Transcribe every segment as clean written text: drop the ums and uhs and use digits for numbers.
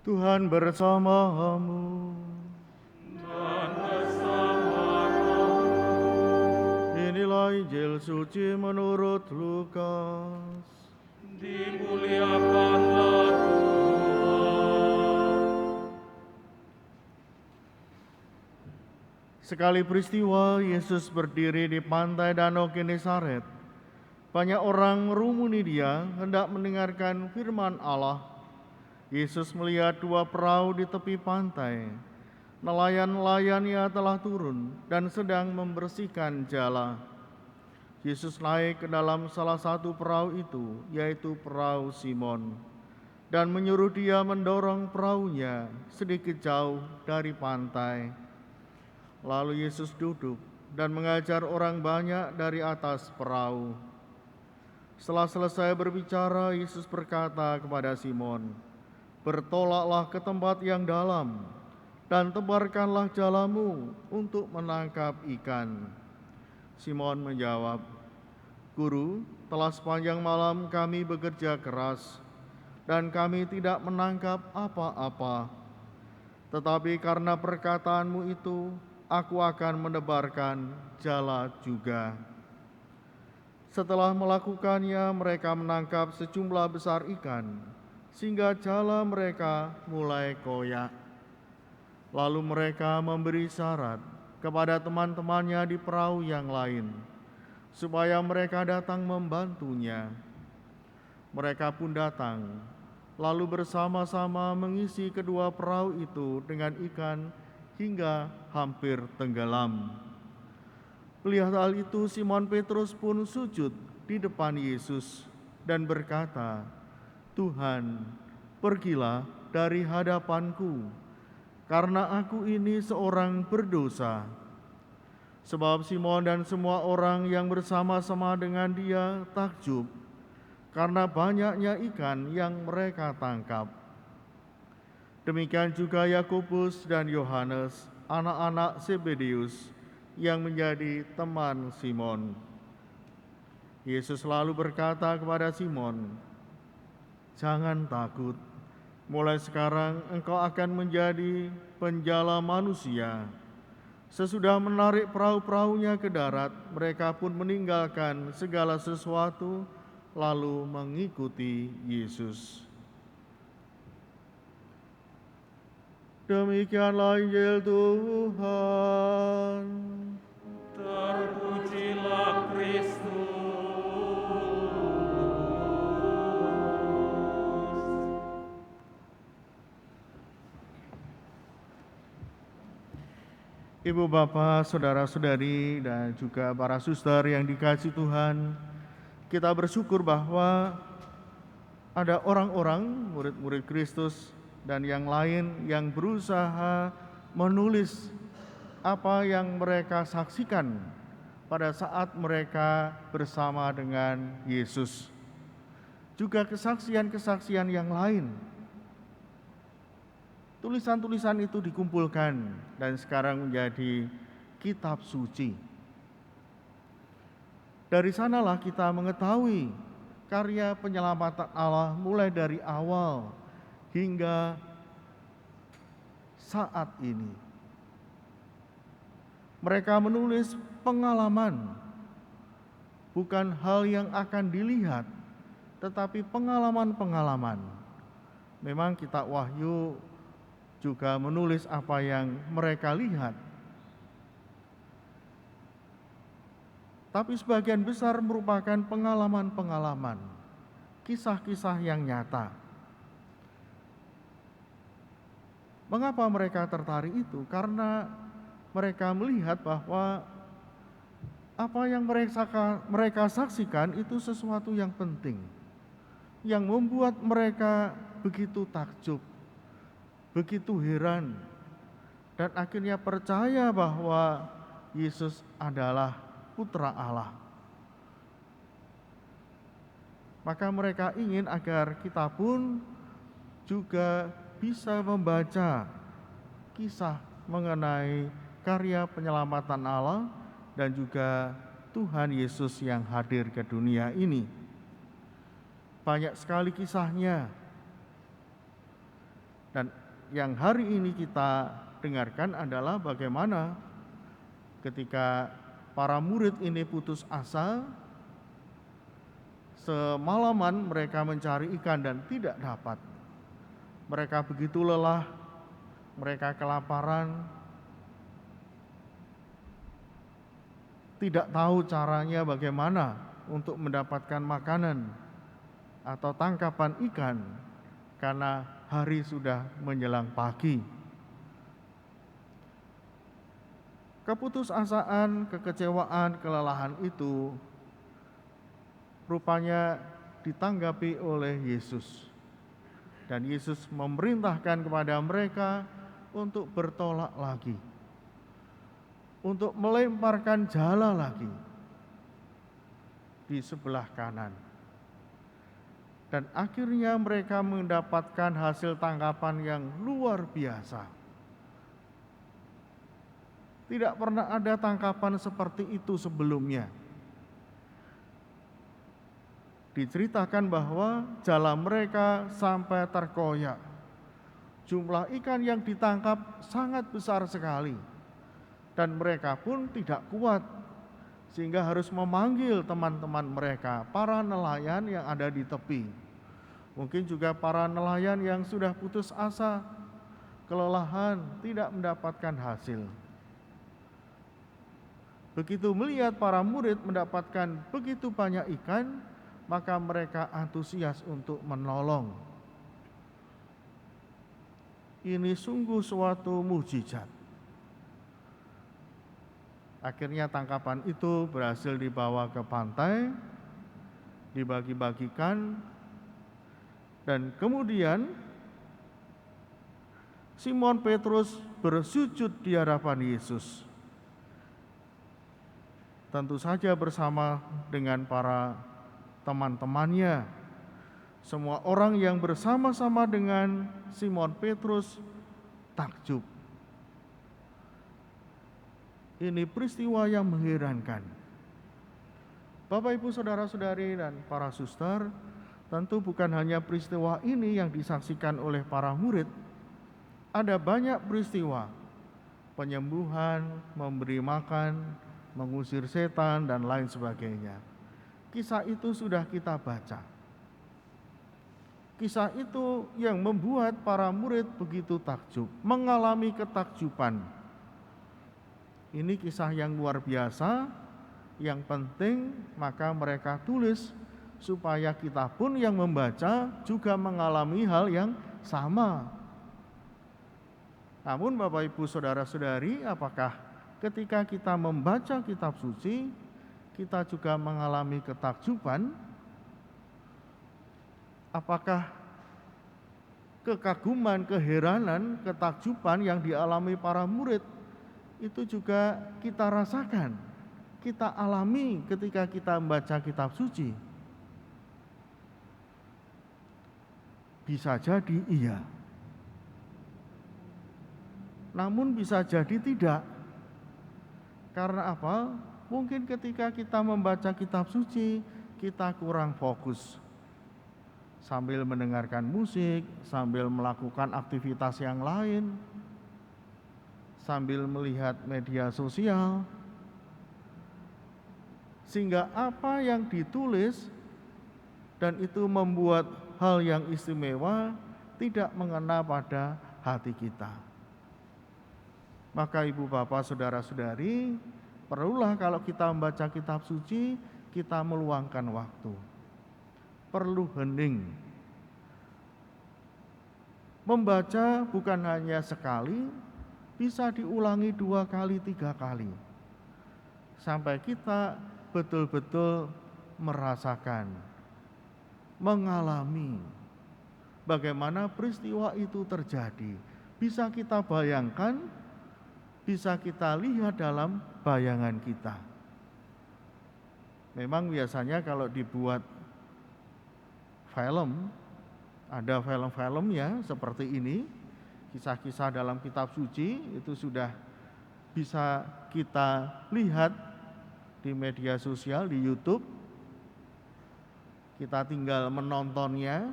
Tuhan bersamamu. Dan bersama rohmu. Inilah Injil suci menurut Lukas. Dimuliakanlah Tuhan. Sekali peristiwa, Yesus berdiri di pantai Danau Genesaret. Banyak orang merumuni Dia hendak mendengarkan firman Allah. Yesus melihat dua perahu di tepi pantai. Nelayan-nelayannya telah turun dan sedang membersihkan jala. Yesus naik ke dalam salah satu perahu itu, yaitu perahu Simon, dan menyuruh dia mendorong perahunya sedikit jauh dari pantai. Lalu Yesus duduk dan mengajar orang banyak dari atas perahu. Setelah selesai berbicara, Yesus berkata kepada Simon, "Bertolaklah ke tempat yang dalam dan tebarkanlah jalamu untuk menangkap ikan." Simon menjawab, "Guru, telah sepanjang malam kami bekerja keras dan kami tidak menangkap apa-apa. Tetapi karena perkataanmu itu, aku akan menebarkan jala juga." Setelah melakukannya, mereka menangkap sejumlah besar ikan, sehingga jala mereka mulai koyak. Lalu mereka memberi syarat kepada teman-temannya di perahu yang lain, supaya mereka datang membantunya. Mereka pun datang, lalu bersama-sama mengisi kedua perahu itu dengan ikan hingga hampir tenggelam. Melihat hal itu, Simon Petrus pun sujud di depan Yesus dan berkata, "Tuhan, pergilah dari hadapanku, karena aku ini seorang berdosa." Sebab Simon dan semua orang yang bersama-sama dengan dia takjub karena banyaknya ikan yang mereka tangkap. Demikian juga Yakobus dan Yohanes, anak-anak Zebedeus, yang menjadi teman Simon. Yesus lalu berkata kepada Simon, "Jangan takut, mulai sekarang engkau akan menjadi penjala manusia." Sesudah menarik perahu-perahunya ke darat, mereka pun meninggalkan segala sesuatu, lalu mengikuti Yesus. Demikianlah Injil Tuhan. Terpujilah Kristus. Ibu bapak, saudara-saudari, dan juga para suster yang dikasihi Tuhan, kita bersyukur bahwa ada orang-orang, murid-murid Kristus, dan yang lain yang berusaha menulis apa yang mereka saksikan pada saat mereka bersama dengan Yesus. Juga kesaksian-kesaksian yang lain. Tulisan-tulisan itu dikumpulkan dan sekarang menjadi kitab suci. Dari sanalah kita mengetahui karya penyelamatan Allah mulai dari awal hingga saat ini. Mereka menulis pengalaman, bukan hal yang akan dilihat, tetapi pengalaman-pengalaman. Memang kitab Wahyu juga menulis apa yang mereka lihat. Tapi sebagian besar merupakan pengalaman-pengalaman, kisah-kisah yang nyata. Mengapa mereka tertarik itu? Karena mereka melihat bahwa apa yang mereka saksikan itu sesuatu yang penting, yang membuat mereka begitu takjub, begitu heran, dan akhirnya percaya bahwa Yesus adalah Putra Allah. Maka mereka ingin agar kita pun juga bisa membaca kisah mengenai karya penyelamatan Allah dan juga Tuhan Yesus yang hadir ke dunia ini. Banyak sekali kisahnya. Dan yang hari ini kita dengarkan adalah bagaimana ketika para murid ini putus asa, semalaman mereka mencari ikan dan tidak dapat. Mereka begitu lelah, mereka kelaparan, tidak tahu caranya bagaimana untuk mendapatkan makanan atau tangkapan ikan karena hari sudah menjelang pagi. Keputusasaan, kekecewaan, kelelahan itu rupanya ditanggapi oleh Yesus. Dan Yesus memerintahkan kepada mereka untuk bertolak lagi, untuk melemparkan jala lagi di sebelah kanan. Dan akhirnya mereka mendapatkan hasil tangkapan yang luar biasa. Tidak pernah ada tangkapan seperti itu sebelumnya. Diceritakan bahwa jala mereka sampai terkoyak. Jumlah ikan yang ditangkap sangat besar sekali. Dan mereka pun tidak kuat, sehingga harus memanggil teman-teman mereka, para nelayan yang ada di tepi. Mungkin juga para nelayan yang sudah putus asa, kelelahan, tidak mendapatkan hasil. Begitu melihat para murid mendapatkan begitu banyak ikan, maka mereka antusias untuk menolong. Ini sungguh suatu mukjizat. Akhirnya tangkapan itu berhasil dibawa ke pantai, dibagi-bagikan, dan kemudian Simon Petrus bersujud di hadapan Yesus. Tentu saja bersama dengan para teman-temannya. Semua orang yang bersama-sama dengan Simon Petrus takjub. Ini peristiwa yang mengherankan. Bapak, Ibu, saudara-saudari, dan para suster, tentu bukan hanya peristiwa ini yang disaksikan oleh para murid. Ada banyak peristiwa, penyembuhan, memberi makan, mengusir setan, dan lain sebagainya. Kisah itu sudah kita baca. Kisah itu yang membuat para murid begitu takjub, mengalami ketakjuban. Ini kisah yang luar biasa, yang penting maka mereka tulis supaya kita pun yang membaca juga mengalami hal yang sama. Namun Bapak, Ibu, saudara-saudari, apakah ketika kita membaca kitab suci kita juga mengalami ketakjuban? Apakah kekaguman, keheranan, ketakjuban yang dialami para murid itu juga kita rasakan, kita alami ketika kita membaca kitab suci? Bisa jadi iya, namun bisa jadi tidak. Karena apa? Mungkin ketika kita membaca kitab suci, kita kurang fokus. Sambil mendengarkan musik, sambil melakukan aktivitas yang lain, sambil melihat media sosial. Sehingga apa yang ditulis dan itu membuat hal yang istimewa tidak mengena pada hati kita. Maka Ibu, Bapak, saudara-saudari, perlulah kalau kita membaca kitab suci, kita meluangkan waktu. Perlu hening. Membaca bukan hanya sekali, bisa diulangi 2 kali, 3 kali. Sampai kita betul-betul merasakan, mengalami bagaimana peristiwa itu terjadi. Bisa kita bayangkan, bisa kita lihat dalam bayangan kita. Memang biasanya kalau dibuat film, ada film-filmnya seperti ini, kisah-kisah dalam kitab suci itu sudah bisa kita lihat di media sosial, di YouTube. Kita tinggal menontonnya,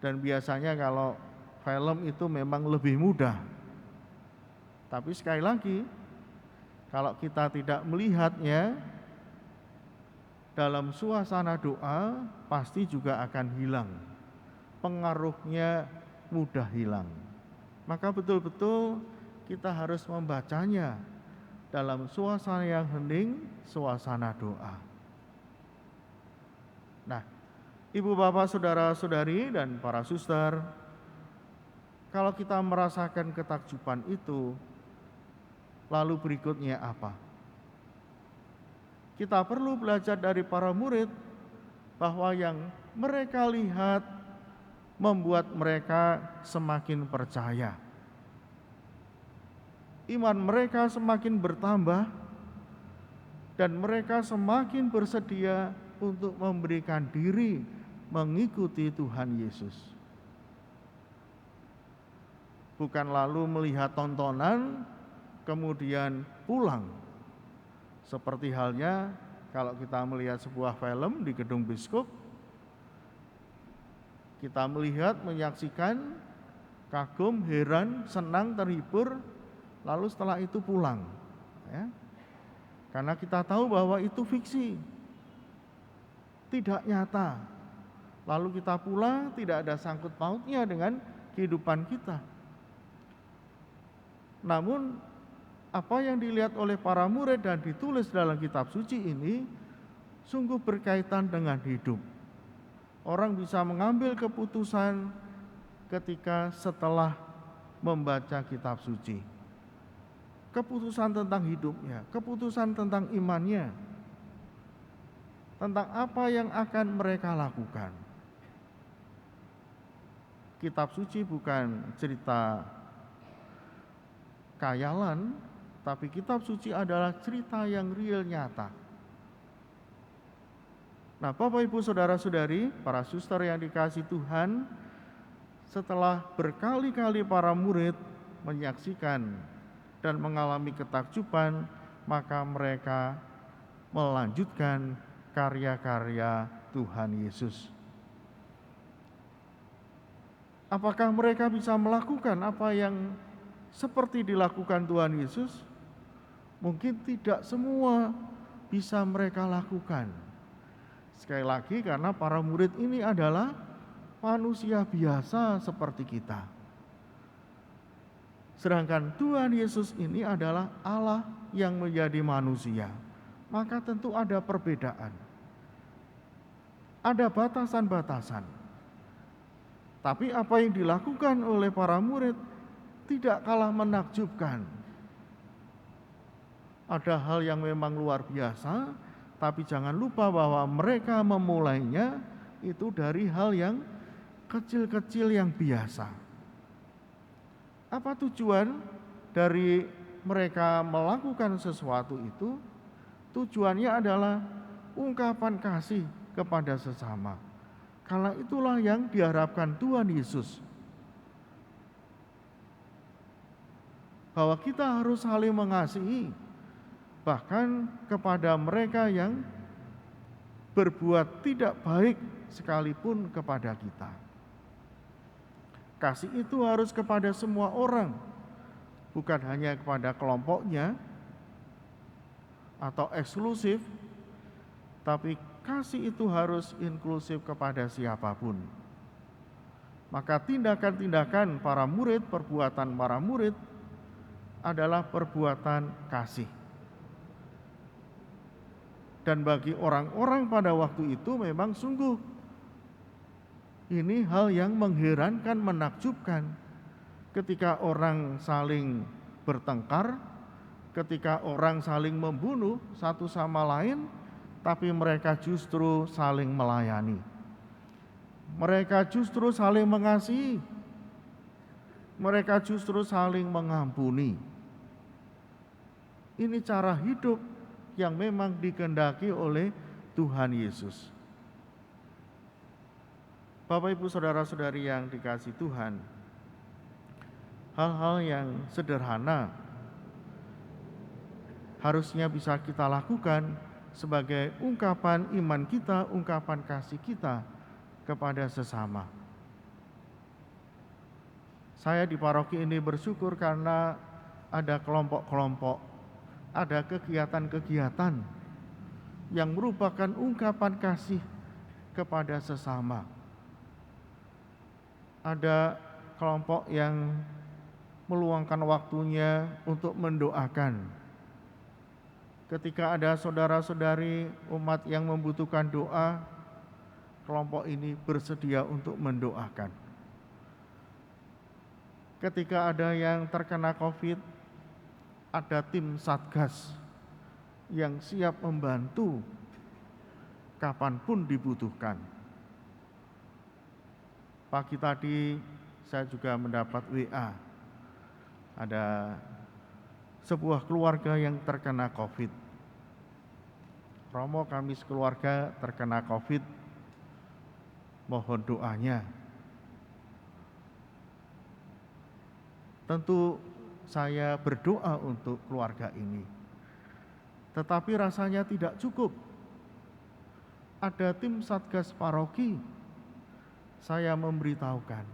dan biasanya kalau film itu memang lebih mudah. Tapi sekali lagi, kalau kita tidak melihatnya dalam suasana doa, pasti juga akan hilang. Pengaruhnya mudah hilang. Maka betul-betul kita harus membacanya dalam suasana yang hening, suasana doa. Nah, Ibu bapak saudara-saudari dan para suster, kalau kita merasakan ketakjuban itu, lalu berikutnya apa? Kita perlu belajar dari para murid bahwa yang mereka lihat membuat mereka semakin percaya. Iman mereka semakin bertambah dan mereka semakin bersedia untuk memberikan diri mengikuti Tuhan Yesus. Bukan lalu melihat tontonan kemudian pulang. Seperti halnya kalau kita melihat sebuah film di gedung biskup, kita melihat, menyaksikan, kagum, heran, senang, terhibur, lalu setelah itu pulang. Ya. Karena kita tahu bahwa itu fiksi, tidak nyata. Lalu kita pulang, tidak ada sangkut pautnya dengan kehidupan kita. Namun apa yang dilihat oleh para murid dan ditulis dalam kitab suci ini sungguh berkaitan dengan hidup. Orang bisa mengambil keputusan ketika setelah membaca kitab suci. Keputusan tentang hidupnya, keputusan tentang imannya, tentang apa yang akan mereka lakukan. Kitab suci bukan cerita khayalan, tapi kitab suci adalah cerita yang real, nyata. Nah, Bapak Ibu saudara-saudari, para suster yang dikasihi Tuhan, setelah berkali-kali para murid menyaksikan dan mengalami ketakjuban, maka mereka melanjutkan karya-karya Tuhan Yesus. Apakah mereka bisa melakukan apa yang seperti dilakukan Tuhan Yesus? Mungkin tidak semua bisa mereka lakukan. Sekali lagi, karena para murid ini adalah manusia biasa seperti kita. Sedangkan Tuhan Yesus ini adalah Allah yang menjadi manusia. Maka tentu ada perbedaan. Ada batasan-batasan. Tapi apa yang dilakukan oleh para murid tidak kalah menakjubkan. Ada hal yang memang luar biasa, tapi jangan lupa bahwa mereka memulainya itu dari hal yang kecil-kecil yang biasa. Apa tujuan dari mereka melakukan sesuatu itu? Tujuannya adalah ungkapan kasih kepada sesama. Karena itulah yang diharapkan Tuhan Yesus. Bahwa kita harus saling mengasihi, bahkan kepada mereka yang berbuat tidak baik sekalipun kepada kita. Kasih itu harus kepada semua orang, bukan hanya kepada kelompoknya atau eksklusif, tapi kasih itu harus inklusif kepada siapapun. Maka tindakan-tindakan para murid, perbuatan para murid adalah perbuatan kasih. Dan bagi orang-orang pada waktu itu memang sungguh ini hal yang mengherankan, menakjubkan. Ketika orang saling bertengkar, ketika orang saling membunuh satu sama lain, tapi mereka justru saling melayani. Mereka justru saling mengasihi. Mereka justru saling mengampuni. Ini cara hidup yang memang dikehendaki oleh Tuhan Yesus. Bapak Ibu saudara-saudari yang dikasihi Tuhan, hal-hal yang sederhana harusnya bisa kita lakukan sebagai ungkapan iman kita, ungkapan kasih kita kepada sesama. Saya di paroki ini bersyukur karena ada kelompok-kelompok, ada kegiatan-kegiatan yang merupakan ungkapan kasih kepada sesama. Ada kelompok yang meluangkan waktunya untuk mendoakan. Ketika ada saudara-saudari umat yang membutuhkan doa, kelompok ini bersedia untuk mendoakan. Ketika ada yang terkena COVID, ada tim Satgas yang siap membantu kapanpun dibutuhkan. Pagi tadi saya juga mendapat WA, ada sebuah keluarga yang terkena COVID. Romo, kami sekeluarga terkena COVID, mohon doanya. Tentu saya berdoa untuk keluarga ini, tetapi rasanya tidak cukup. Ada tim Satgas Paroki, saya memberitahukan,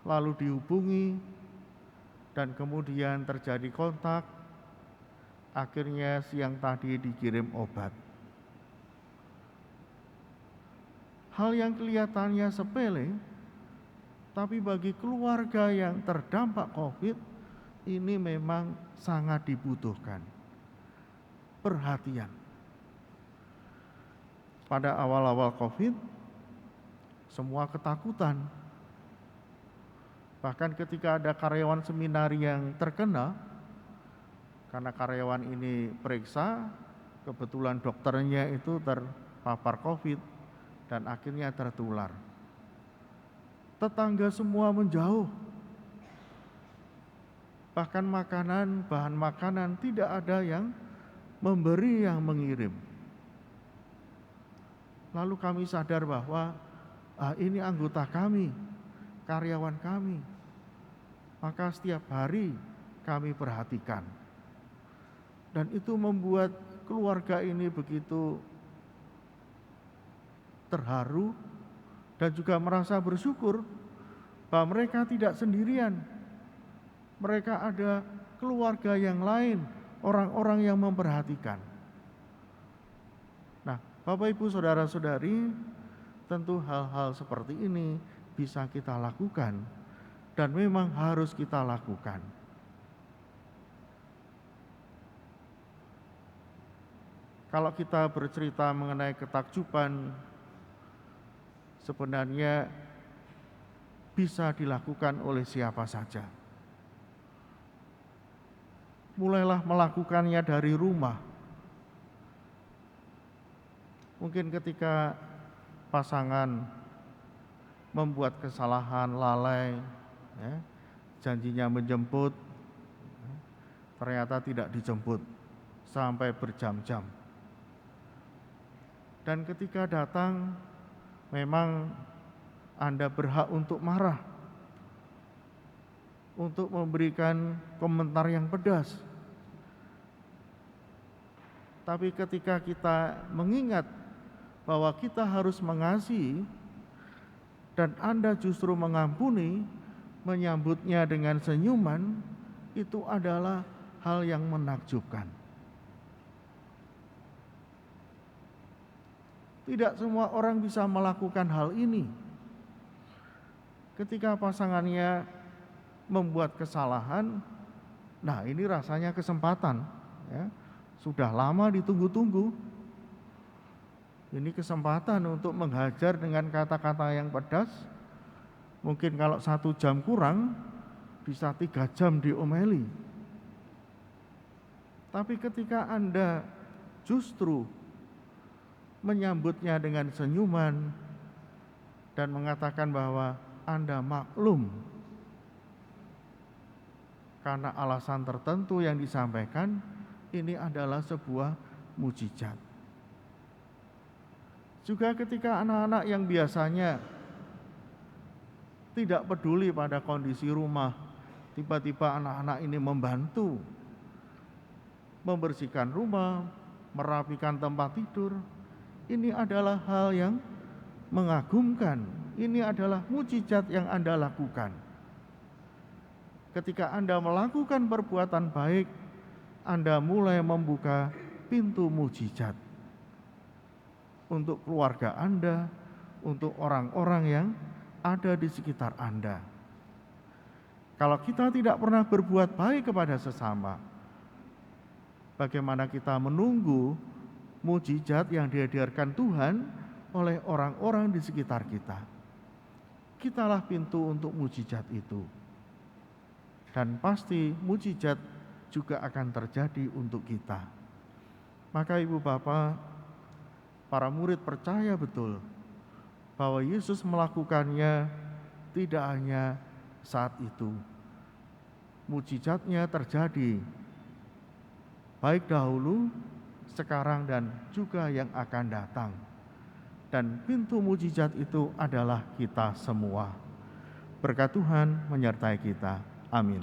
lalu dihubungi, dan kemudian terjadi kontak. Akhirnya siang tadi dikirim obat. Hal yang kelihatannya sepele, tapi bagi keluarga yang terdampak COVID, ini memang sangat dibutuhkan perhatian. Pada awal-awal COVID, semua ketakutan. Bahkan ketika ada karyawan seminari yang terkena, karena karyawan ini periksa, kebetulan dokternya itu terpapar COVID dan akhirnya tertular. Tetangga semua menjauh. Bahkan makanan, bahan makanan tidak ada yang memberi, yang mengirim. Lalu kami sadar bahwa ini anggota kami, karyawan kami. Maka setiap hari kami perhatikan. Dan itu membuat keluarga ini begitu terharu dan juga merasa bersyukur bahwa mereka tidak sendirian. Mereka ada keluarga yang lain, orang-orang yang memperhatikan. Nah, Bapak Ibu Saudara-saudari, tentu hal-hal seperti ini bisa kita lakukan dan memang harus kita lakukan. Kalau kita bercerita mengenai ketakjuban, sebenarnya bisa dilakukan oleh siapa saja. Mulailah melakukannya dari rumah. Mungkin ketika pasangan membuat kesalahan, lalai, janjinya menjemput, ternyata tidak dijemput sampai berjam-jam. Dan ketika datang, memang Anda berhak untuk marah, untuk memberikan komentar yang pedas. Tapi ketika kita mengingat bahwa kita harus mengasihi, dan Anda justru mengampuni, menyambutnya dengan senyuman, itu adalah hal yang menakjubkan. Tidak semua orang bisa melakukan hal ini. Ketika pasangannya membuat kesalahan, nah ini rasanya kesempatan, ya. Sudah lama ditunggu-tunggu. Ini kesempatan untuk menghajar dengan kata-kata yang pedas. Mungkin kalau 1 jam kurang, bisa 3 jam diomeli. Tapi ketika Anda justru menyambutnya dengan senyuman dan mengatakan bahwa Anda maklum karena alasan tertentu yang disampaikan, ini adalah sebuah mukjizat. Juga ketika anak-anak yang biasanya tidak peduli pada kondisi rumah, tiba-tiba anak-anak ini membantu membersihkan rumah, merapikan tempat tidur. Ini adalah hal yang mengagumkan. Ini adalah mukjizat yang Anda lakukan. ketika Anda melakukan perbuatan baik, Anda mulai membuka pintu mujizat untuk keluarga Anda, untuk orang-orang yang ada di sekitar Anda. Kalau kita tidak pernah berbuat baik kepada sesama, bagaimana kita menunggu mujizat yang dihadirkan Tuhan oleh orang-orang di sekitar kita? Kitalah pintu untuk mujizat itu. Dan pasti mujizat juga akan terjadi untuk kita. Maka Ibu Bapak, para murid percaya betul bahwa Yesus melakukannya tidak hanya saat itu. Mujizatnya terjadi baik dahulu, sekarang, dan juga yang akan datang. Dan pintu mujizat itu adalah kita semua. Berkat Tuhan menyertai kita. Amin.